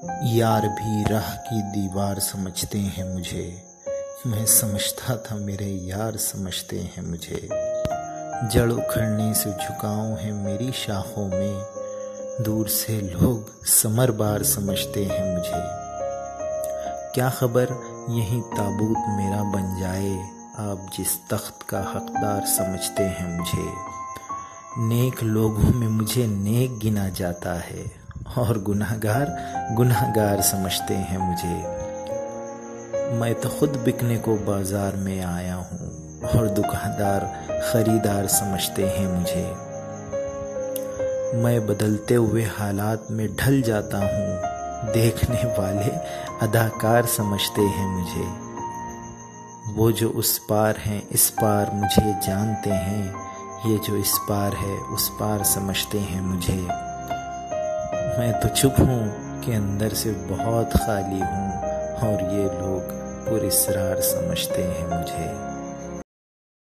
यार भी राह की दीवार समझते हैं मुझे। मैं समझता था मेरे यार समझते हैं मुझे। जड़ उखड़ने से झुकाव है मेरी शाखों में। दूर से लोग समरबार समझते हैं मुझे। क्या खबर यही ताबूत मेरा बन जाए। आप जिस तख्त का हकदार समझते हैं मुझे। नेक लोगों में मुझे नेक गिना जाता है और गुनहगार गुनहगार समझते हैं मुझे। मैं तो खुद बिकने को बाजार में आया हूँ और दुकानदार खरीदार समझते हैं मुझे। मैं बदलते हुए हालात में ढल जाता हूँ। देखने वाले अदाकार समझते हैं मुझे। वो जो उस पार हैं इस पार मुझे जानते हैं। ये जो इस पार है उस पार समझते हैं मुझे। मैं तो चुप हूँ कि अंदर से बहुत खाली हूँ और ये लोग पुरस्रार समझते हैं मुझे।